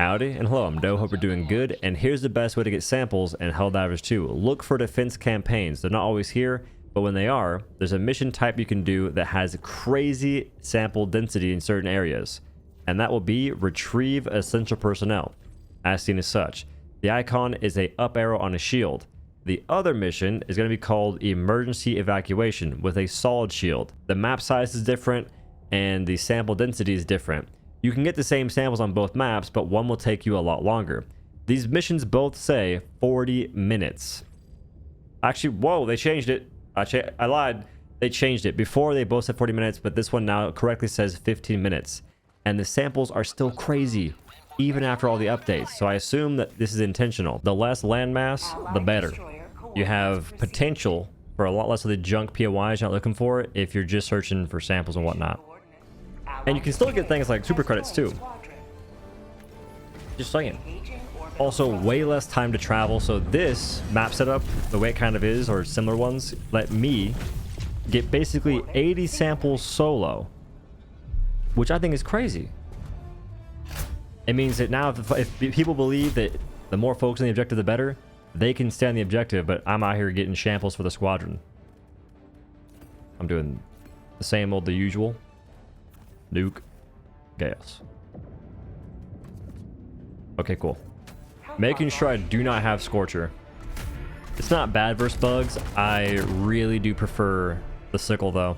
Howdy and hello, I'm OhDough, hope you're doing good, and here's the best way to get samples in Helldivers 2. Look for defense campaigns. They're not always here, but when they are, there's a mission type you can do that has crazy sample density in certain areas, and that will be retrieve essential personnel, as seen as such. The icon is a up arrow on a shield. The other mission is going to be called emergency evacuation with a solid shield. The map size is different and the sample density is different. You can get the same samples on both maps, but one will take you a lot longer. These missions both say 40 minutes. Actually, whoa, they changed it. I lied. They changed it. Before they both said 40 minutes, but this one now correctly says 15 minutes. And the samples are still crazy, even after all the updates. So I assume that this is intentional. The less landmass, the better. You have potential for a lot less of the junk POIs you're not looking for if you're just searching for samples and whatnot. And you can still get things like super credits too. Just saying. Also, way less time to travel. So this map setup, the way it kind of is, or similar ones, let me get basically 80 samples solo, which I think is crazy. It means that now if people believe that the more folks on the objective, the better, they can stay on the objective, but I'm out here getting samples for the squadron. I'm doing the same old, the usual. Nuke. Gas. Okay, cool. Making sure I do not have Scorcher. It's not bad versus bugs. I really do prefer the sickle, though.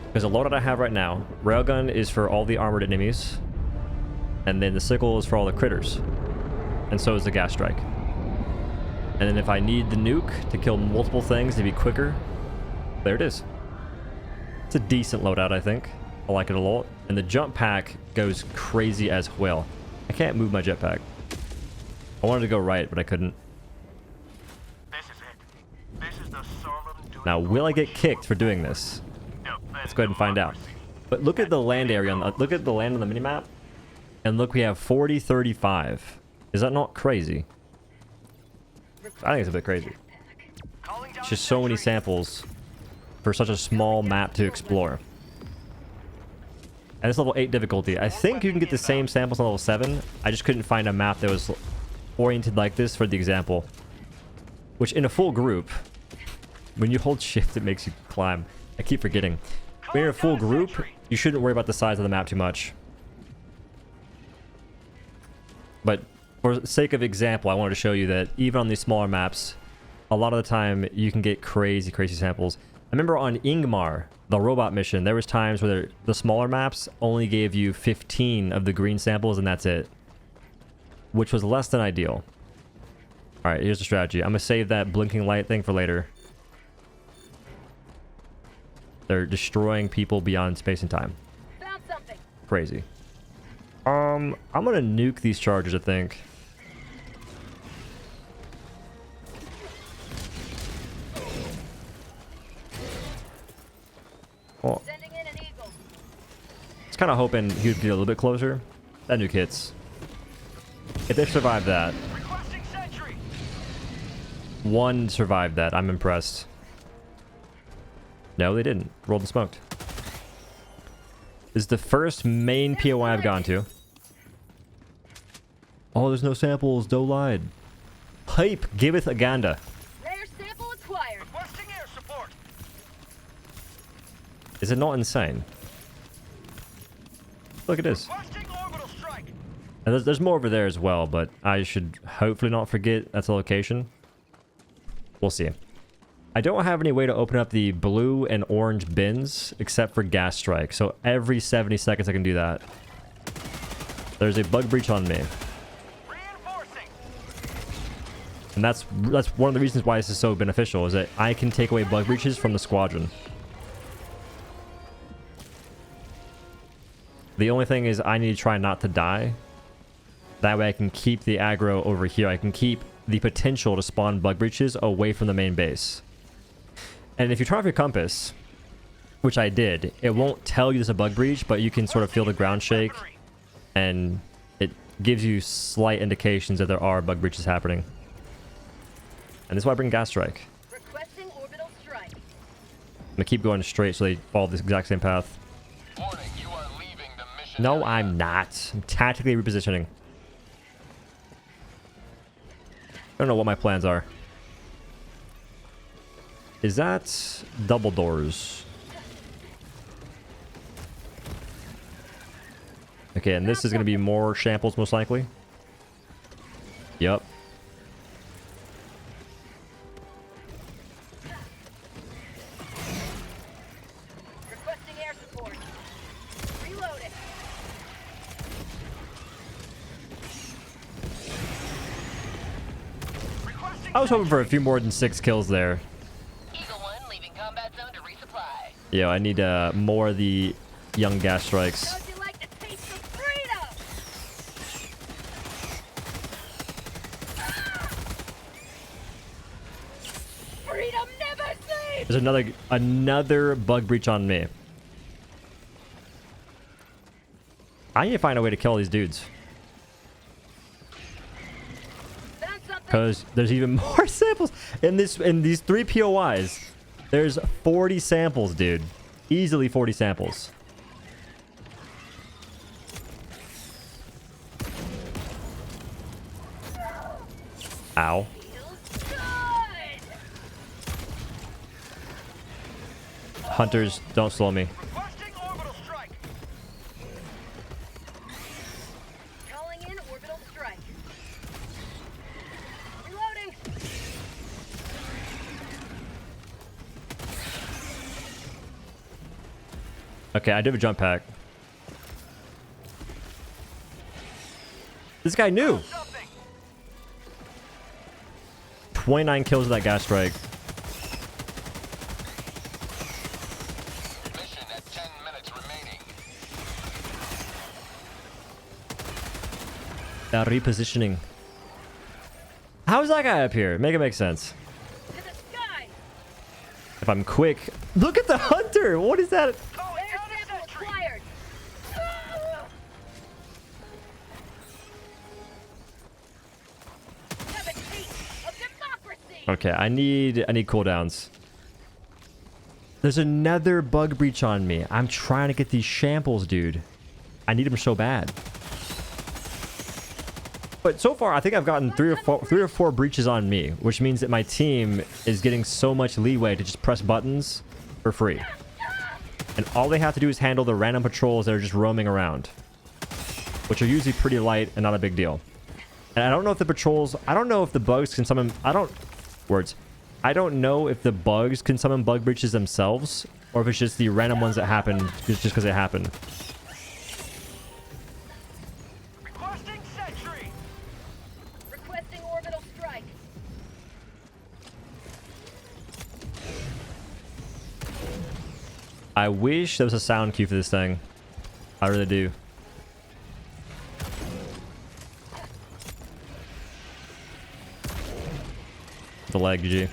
Because the loadout I have right now, railgun is for all the armored enemies. And then the sickle is for all the critters. And so is the gas strike. And then if I need the nuke to kill multiple things to be quicker, there it is. It's a decent loadout, I think. I like it a lot. And the jump pack goes crazy as well. I can't move my jetpack. I wanted to go right, but I couldn't. This is it. This is the now, will I get kicked for doing this? Let's go ahead and find out. But look at the land area. Look at the land on the minimap. And look, we have 40, 35. Is that not crazy? I think it's a bit crazy. It's just so many samples for such a small map to explore. And it's level 8 difficulty. I think you can get the same samples on level 7. I just couldn't find a map that was oriented like this for the example. Which in a full group, when you hold shift, it makes you climb. I keep forgetting. When you're in a full group, you shouldn't worry about the size of the map too much. But for the sake of example, I wanted to show you that even on these smaller maps, a lot of the time you can get crazy, crazy samples. I remember on Ingmar, the robot mission, there was times where the smaller maps only gave you 15 of the green samples and that's it. Which was less than ideal. Alright, here's the strategy. I'm going to save that blinking light thing for later. They're destroying people beyond space and time. Found something. Crazy. I'm going to nuke these chargers, I think. Well, I was kind of hoping he would get a little bit closer. That nuke hits. If they survived that. One survived that. I'm impressed. No, they didn't. Rolled and smoked. This is the first main POI I've gone to. Oh, there's no samples. Doe lied. Hype giveth a ganda. Rare sample acquired. Requesting air support. Is it not insane? Look, it is. Requesting orbital strike. And there's more over there as well, but I should hopefully not forget that's the location. We'll see. I don't have any way to open up the blue and orange bins except for gas strike. So every 70 seconds I can do that. There's a bug breach on me. Reinforcing. And that's one of the reasons why this is so beneficial, is that I can take away bug breaches from the squadron. The only thing is I need to try not to die. That way I can keep the aggro over here. I can keep the potential to spawn bug breaches away from the main base. And if you turn off your compass, which I did, it won't tell you there's a bug breach, but you can sort of feel the ground shake, and it gives you slight indications that there are bug breaches happening. And this is why I bring gas strike. Requesting orbital strike. I'm gonna keep going straight so they follow this exact same path. Warning, you are leaving the mission No, I'm not. I'm tactically repositioning. I don't know what my plans are. Is that double doors? Okay, and this is going to be more shambles most likely. Yep. Requesting air support. Reloading. I was hoping for a few more than 6 kills there. Eagle 1 leaving combat zone to resupply. Yeah, I need more of the young gas strikes. Don't you like the taste of freedom? Freedom never sleeps! There's another bug breach on me. I need to find a way to kill these dudes. Found something. Because there's even more samples in these 3 POIs. There's 40 samples, dude. Easily 40 samples. Ow. Feels good. Hunters, don't slow me. Requesting orbital strike. Calling in orbital strike. Reloading. Okay, I do have a jump pack. This guy knew. Something. 29 kills with that gas strike. Mission at 10 minutes remaining. Repositioning. How's that guy up here? Make it make sense. To the sky. If I'm quick. Look at the hunter. What is that? Calling Air down a sample sentry. acquired. Have a taste of democracy. Okay, I need cooldowns. There's another bug breach on me. I'm trying to get these shambles, dude. I need them so bad. But so far, I think I've gotten three or four breaches on me, which means that my team is getting so much leeway to just press buttons for free. And all they have to do is handle the random patrols that are just roaming around, which are usually pretty light and not a big deal. And I don't know if the patrols, I don't know if the bugs can summon, I don't know if the bugs can summon bug breaches themselves, or if it's just the random ones that happen just because they happen. Requesting sentry. Requesting orbital strike. I wish there was a sound cue for this thing. I really do. The leg, GG.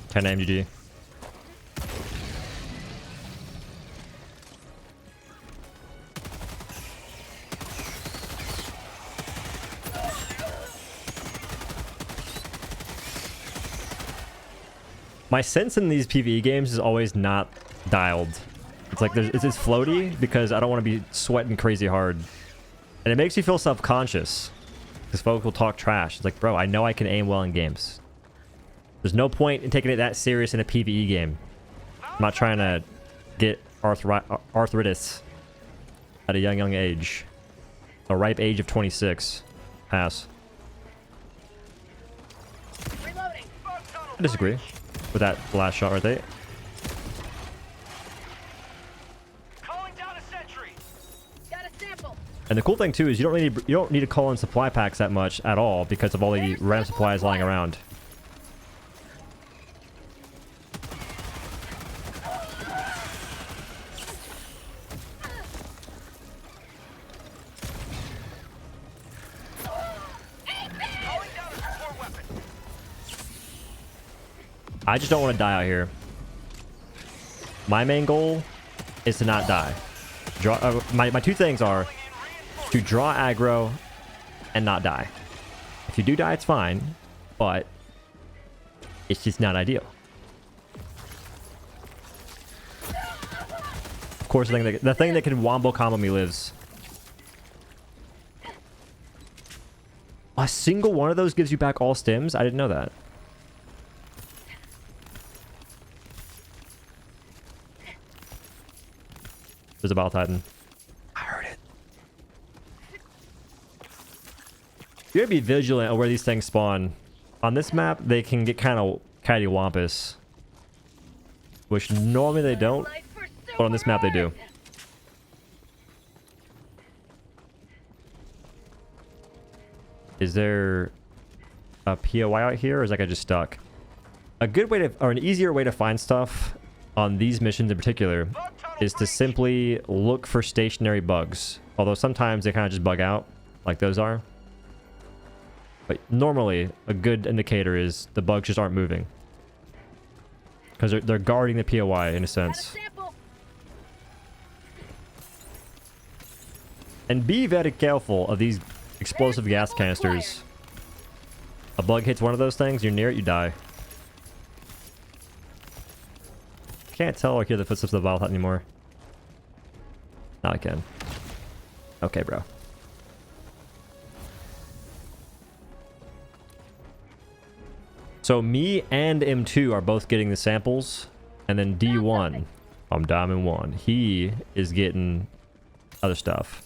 10 aim, GG. My sense in these PvE games is always not dialed. It's like it's floaty because I don't want to be sweating crazy hard. And it makes me feel self-conscious. Because folks will talk trash. It's like, bro, I know I can aim well in games. There's no point in taking it that serious in a PvE game. I'm not trying to get arthritis at a young age. A ripe age of 26. Pass. Reloading. I disagree with that last shot right there. Calling down a sentry. Got a sample. And the cool thing too is you don't need to call in supply packs that much at all because of all the random supplies lying around. Calling down a support weapon. I just don't want to die out here. My main goal is to not die. My two things are to draw aggro and not die. If you do die, it's fine, but it's just not ideal. Of course, the thing that can wombo combo me lives. A single one of those gives you back all stims? I didn't know that. There's a Battle Titan. I heard it. You gotta be vigilant of where these things spawn. On this map, they can get kind of cattywampus. Which normally they don't. But on this map, they do. Is there a POI out here, or is that guy just stuck? A good way to, or an easier way to find stuff on these missions in particular, is to simply look for stationary bugs. Although sometimes they kind of just bug out, like those are. But normally, a good indicator is the bugs just aren't moving. Because they're guarding the POI in a sense. And be very careful of these explosive gas canisters. A bug hits one of those things, you're near it, you die. Can't tell or hear the footsteps of the Battle anymore. Now I can. Okay, bro. So me and M2 are both getting the samples, and then D1, I'm Diamond 1. He is getting other stuff.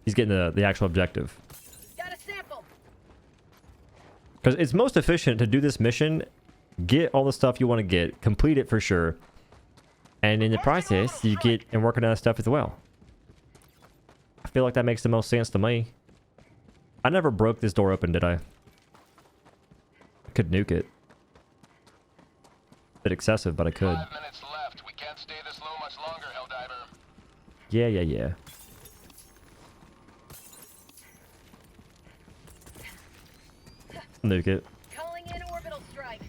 He's getting the actual objective. Got a sample. Because it's most efficient to do this mission, get all the stuff you want to get, complete it for sure, and in the process, you get and work on other stuff as well. I feel like that makes the most sense to me. I never broke this door open, did I? I could nuke it. Bit excessive, but I could. 5 minutes left. We can't stay this low much longer, Helldiver. Yeah. Nuke it. Calling in orbital strike.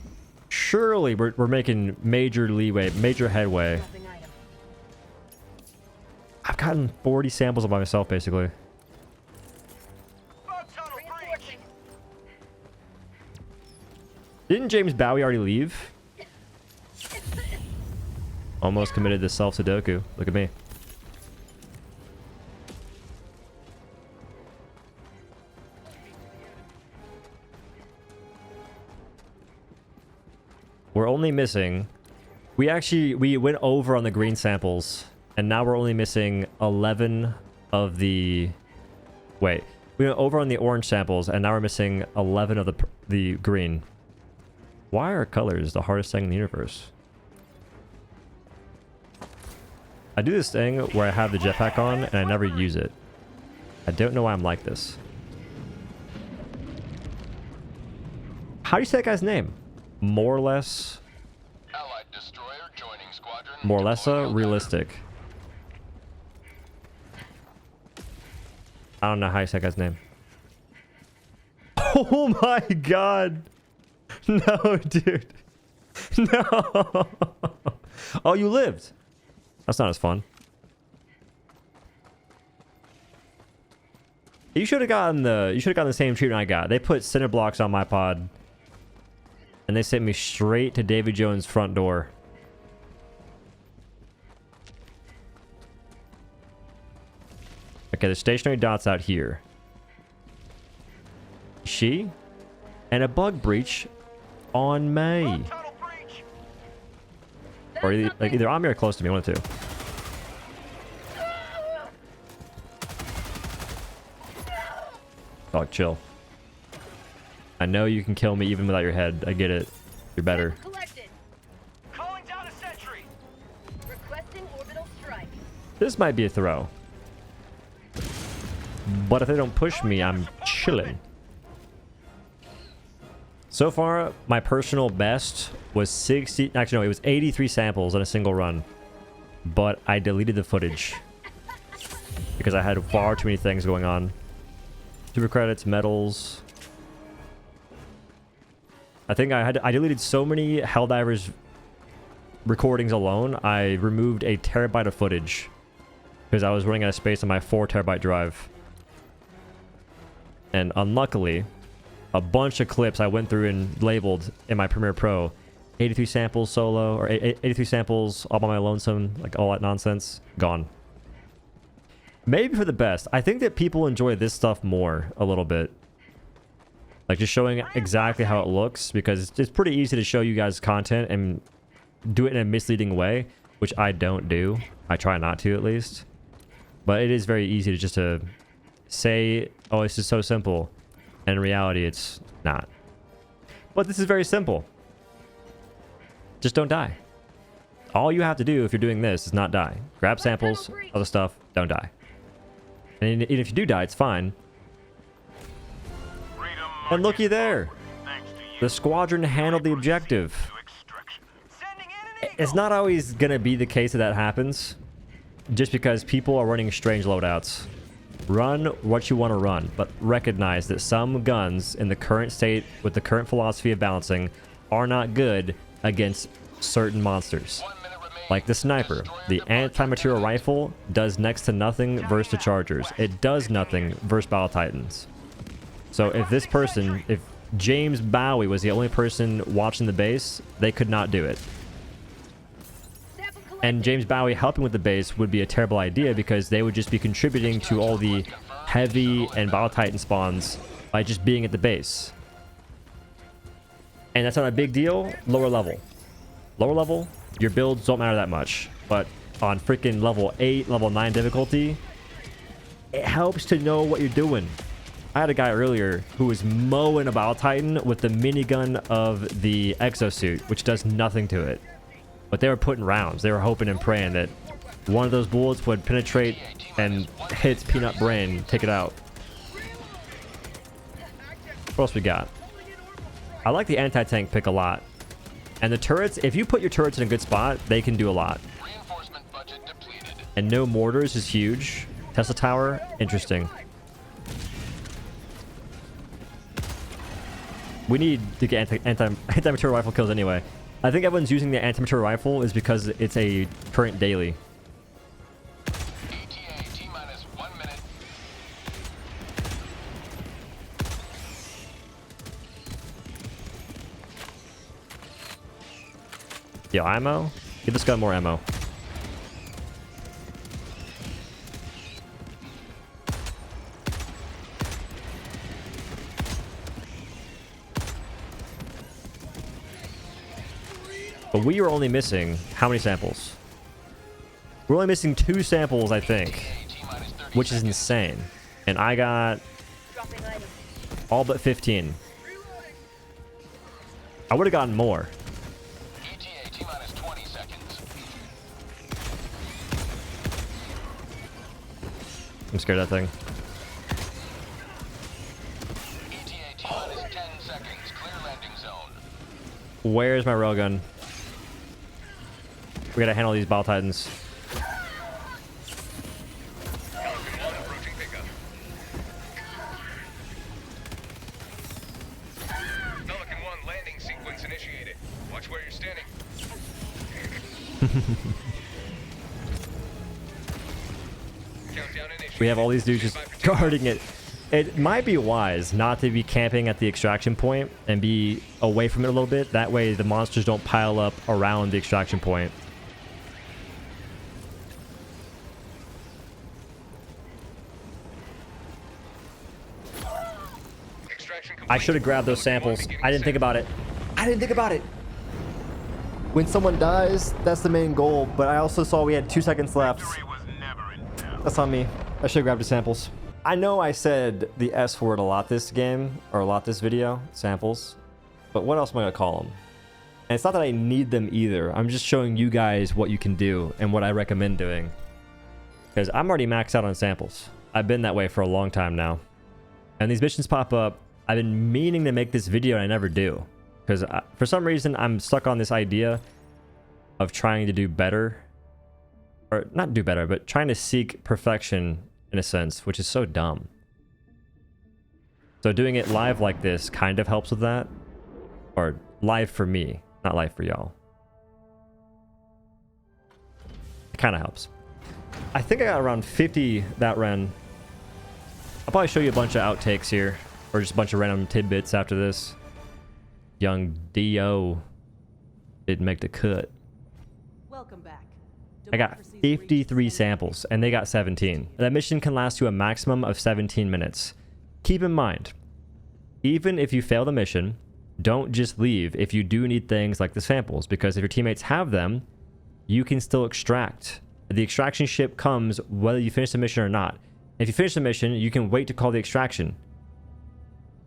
Surely we're making major leeway, major headway. Dropping item. I've gotten 40 samples by myself, basically. Bug tunnel breach. Reinforcing. Didn't James Bowie already leave? Almost committed to self-Sudoku. Look at me. We're only missing... We went over on the green samples, and now we're only missing 11 of the... Wait. We went over on the orange samples, and now we're missing 11 of the green. Why are colors the hardest thing in the universe? I do this thing where I have the jetpack on, and I never use it. I don't know why I'm like this. How do you say that guy's name? More or less... Allied destroyer joining squadron. More or less Deploying realistic. I don't know how you say that guy's name. Oh my god! No, dude. No! Oh, you lived! That's not as fun. You should have gotten the same treatment I got. They put cinder blocks on my pod. And they sent me straight to Davy Jones' front door. Okay, the stationary dot's out here. She? And a bug breach on me. Bug tunnel breach. Or either on me or close to me, one of the two. Dog, chill. I know you can kill me even without your head. I get it. You're better. Collected. Calling down a sentry. Requesting orbital strike. This might be a throw. But if they don't push me, I'm chilling. So far, my personal best was 60... Actually, no, it was 83 samples in a single run. But I deleted the footage. Because I had far too many things going on. Super credits, medals... I think I deleted so many Helldivers recordings alone, I removed a terabyte of footage. Because I was running out of space on my 4 terabyte drive. And unluckily, a bunch of clips I went through and labeled in my Premiere Pro 83 samples solo, or 83 samples all by my lonesome, like all that nonsense, gone. Maybe for the best. I think that people enjoy this stuff more a little bit. Like just showing exactly how it looks, because it's pretty easy to show you guys content and do it in a misleading way, which I don't do. I try not to, at least. But it is very easy to just to say, oh, this is so simple. And in reality, it's not. But this is very simple. Just don't die. All you have to do if you're doing this is not die. Grab samples, other stuff, don't die. And even if you do die, it's fine. And looky there. The squadron handled the objective. It's not always going to be the case that happens, just because people are running strange loadouts. Run what you want to run, but recognize that some guns in the current state with the current philosophy of balancing are not good against certain monsters. Like the sniper. The anti-material rifle does next to nothing versus the chargers. It does nothing versus battle titans. So if this person, if James Bowie was the only person watching the base, they could not do it. And James Bowie helping with the base would be a terrible idea, because they would just be contributing to all the heavy and battle titan spawns by just being at the base. And that's not a big deal. Lower level. Lower level, your builds don't matter that much. But on freaking level 8, level 9 difficulty, it helps to know what you're doing. I had a guy earlier who was mowing a battle titan with the minigun of the exosuit, which does nothing to it. But they were putting rounds. They were hoping and praying that one of those bullets would penetrate and hit its peanut brain, take it out. What else we got? I like the anti-tank pick a lot. And the turrets, if you put your turrets in a good spot, they can do a lot. And no mortars is huge. Tesla tower, interesting. We need to get anti-material rifle kills anyway. I think everyone's using the anti-material rifle is because it's a current daily. ETA T-minus 1 minute. Yo, ammo? Give this gun more ammo. But we are only missing how many samples? We're only missing 2 samples, I think, which is insane. And I got all but 15. I would have gotten more. ETA T-minus 20 seconds. I'm scared of that thing. ETA T-minus 10 seconds. Clear landing zone. Where's my railgun? We gotta handle these battle titans. Pelican 1 landing sequence initiated. Watch where you're standing. Countdown initiated. We have all these dudes just guarding it. It might be wise not to be camping at the extraction point and be away from it a little bit. That way the monsters don't pile up around the extraction point. I should have grabbed those samples. I didn't think about it. I didn't think about it. When someone dies, that's the main goal. But I also saw we had 2 seconds left. That's on me. I should have grabbed the samples. I know I said the S word a lot this game, or a lot this video, samples. But what else am I going to call them? And it's not that I need them either. I'm just showing you guys what you can do and what I recommend doing. Because I'm already maxed out on samples. I've been that way for a long time now. And these missions pop up. I've been meaning to make this video and I never do. Because for some reason, I'm stuck on this idea of trying to do better. Or not do better, but trying to seek perfection in a sense, which is so dumb. So doing it live like this kind of helps with that. Or live for me, not live for y'all. It kind of helps. I think I got around 50 that run. I'll probably show you a bunch of outtakes here. Or just a bunch of random tidbits after this. Young D.O. Didn't make the cut. Welcome back. I got 53 samples and they got 17. That mission can last you a maximum of 17 minutes. Keep in mind, even if you fail the mission, don't just leave if you do need things like the samples, because if your teammates have them, you can still extract. The extraction ship comes whether you finish the mission or not. If you finish the mission, you can wait to call the extraction.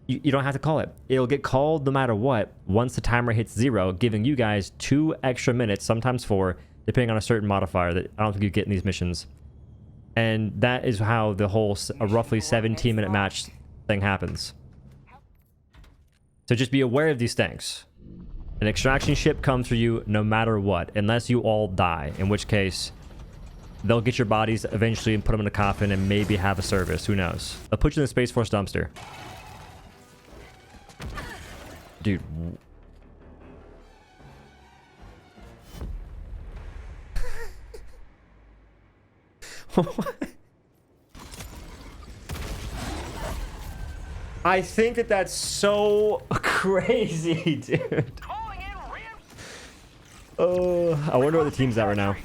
You don't have to call it. It'll get called no matter what once the timer hits 0, giving you guys 2 extra minutes, sometimes 4, depending on a certain modifier that I don't think you get in these missions. And that is how the whole roughly 17-minute match thing happens. So just be aware of these things. An extraction ship comes for you no matter what, unless you all die, in which case they'll get your bodies eventually and put them in a coffin and maybe have a service. Who knows? They'll put you in the Space Force dumpster. Dude. What? I think that that's so crazy, dude. Oh, I wonder what the team's at right now.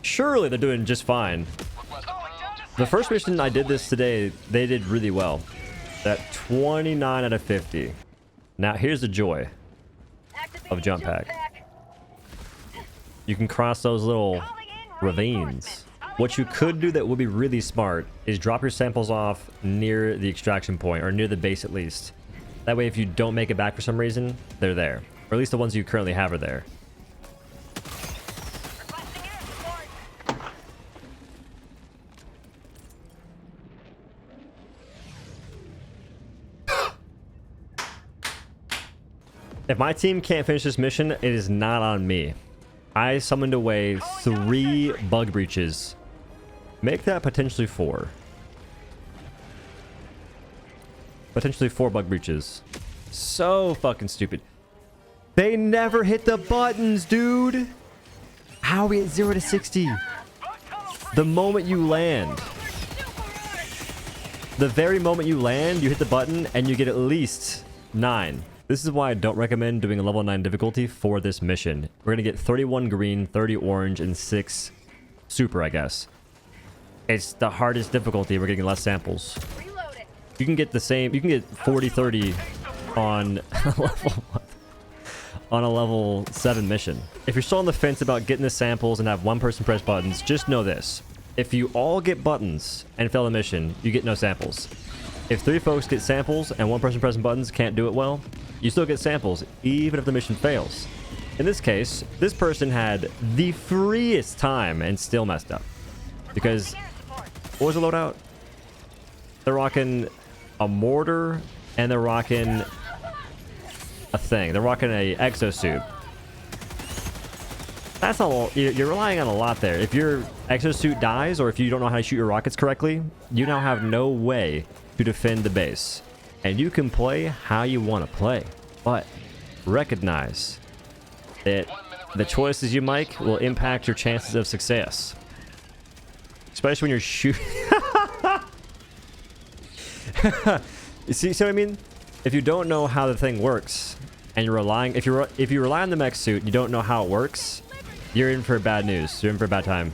Surely they're doing just fine. The first mission I did this today, they did really well. That 29 out of 50. Now here's the joy of jump pack. You can cross those little ravines. What you could do that would be really smart is drop your samples off near the extraction point, or near the base at least. That way if you don't make it back for some reason, they're there. Or at least the ones you currently have are there. If my team can't finish this mission, it is not on me. I summoned away 3 bug breaches. Make that potentially 4. Potentially 4 bug breaches. So fucking stupid. They never hit the buttons, dude. How are we at 0 to 60? The moment you land. The very moment you land, you hit the button and you get at least 9. This is why I don't recommend doing a level 9 difficulty for this mission. We're going to get 31 green, 30 orange, and 6 super, I guess. It's the hardest difficulty. We're getting less samples. You can get the same. You can get 40, 30 on on a level 7 mission. If you're still on the fence about getting the samples and have one person press buttons, just know this. If you all get buttons and fail the mission, you get no samples. If 3 folks get samples and one person pressing buttons can't do it well, you still get samples, even if the mission fails. In this case, this person had the freest time and still messed up. Because, what was the loadout? They're rocking a mortar, and they're rocking a thing. They're rocking a exosuit. That's all. You're relying on a lot there. If your exosuit dies, or if you don't know how to shoot your rockets correctly, you now have no way to defend the base. And you can play how you want to play, but recognize that the choices you make will impact your chances of success. Especially when you're shooting. You see what I mean? If you don't know how the thing works, and you're relying, if you rely on the mech suit and you don't know how it works, you're in for bad news. You're in for a bad time.